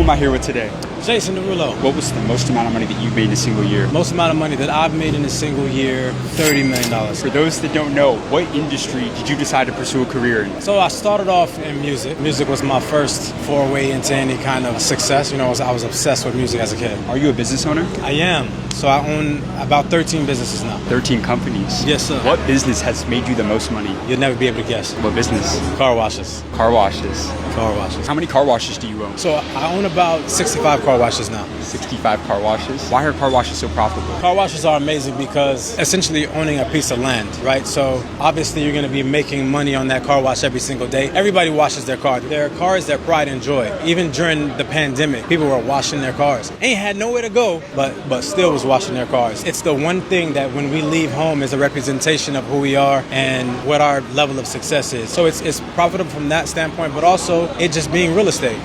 am I here with today? Jason Derulo. What was the most amount of money that you've made in a single year? Most amount of money that I've made in a single year, $30 million. For those that don't know, what industry did you decide to pursue a career in? So I started off in music. Music was my first foray into any kind of success. I was obsessed with music as a kid. Are you a business owner? I am. So I own about 13 businesses now. 13 companies. Yes, sir. What business has made you the most money? You'll never be able to guess. What business? Car washes. Car washes. Car washes. How many car washes do you own? So I own about 65 car washes now. 65 car washes. Why are car washes so profitable? Car washes are amazing because essentially owning a piece of land, right? So obviously you're going to be making money on that car wash every single day. Everybody washes their car. Their car is their pride and joy. Even during the pandemic, people were washing their cars. Ain't had nowhere to go, but still was washing their cars. It's the one thing that when we leave home is a representation of who we are and what our level of success is. So it's profitable from that standpoint, but also it just being real estate,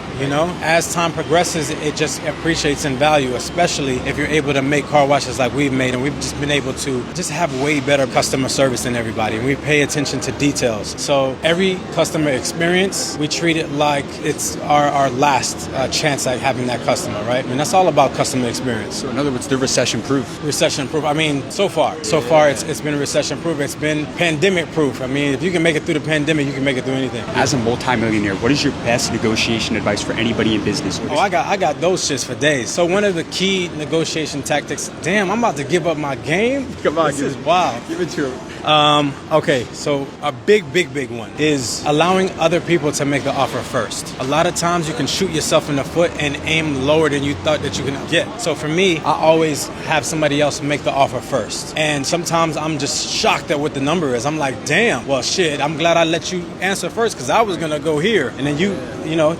As time progresses, it just appreciates in value, especially if you're able to make car washes like we've made, and we've just been able to just have way better customer service than everybody, and we pay attention to details. So every customer experience, we treat it like it's our last chance at having that customer, right? I mean, that's all about customer experience. So in other words, they're recession proof. Recession proof. I mean, so far it's been recession proof. It's been pandemic proof. I mean, if you can make it through the pandemic, you can make it through anything. As a multimillionaire, what is your best negotiation advice for anybody in business? Oh, I got those shits for days. So one of the key negotiation tactics. Damn, I'm about to give up my game. Come on, this is wild. Give it to him. Okay, so a big one is allowing other people to make the offer first. A lot of times you can shoot yourself in the foot and aim lower than you thought that you can get. So for me, I always have somebody else make the offer first. And sometimes I'm just shocked at what the number is. I'm like, damn, well, shit, I'm glad I let you answer first because I was going to go here. And then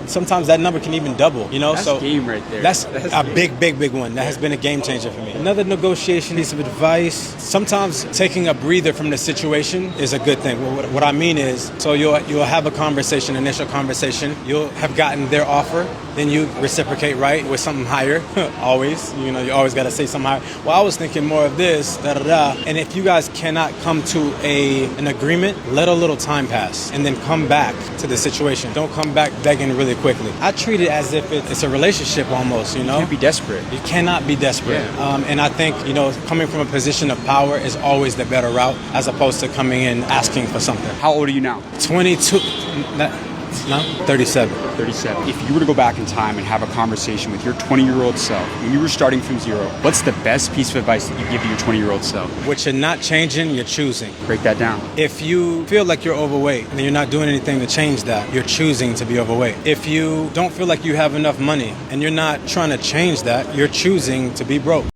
sometimes that number can even double, That's so game right there. That's a big one. That has been a game changer for me. Another negotiation piece of advice, sometimes taking a breather from the situation is a good thing. What I mean is, so you'll have a conversation, initial conversation, you'll have gotten their offer, then you reciprocate right with something higher, always, you always got to say something higher. Well, I was thinking more of this, and if you guys cannot come to an agreement, let a little time pass and then come back to the situation. Don't come back begging really quickly. I treat it as if it's a relationship almost, You can't be desperate. You cannot be desperate. Yeah. And I think, coming from a position of power is always the better route as opposed to coming in asking for something. How old are you now? 22, no, 37. 37. If you were to go back in time and have a conversation with your 20-year-old self, when you were starting from zero, what's the best piece of advice that you give to your 20-year-old self? What you're not changing, you're choosing. Break that down. If you feel like you're overweight and you're not doing anything to change that, you're choosing to be overweight. If you don't feel like you have enough money and you're not trying to change that, you're choosing to be broke.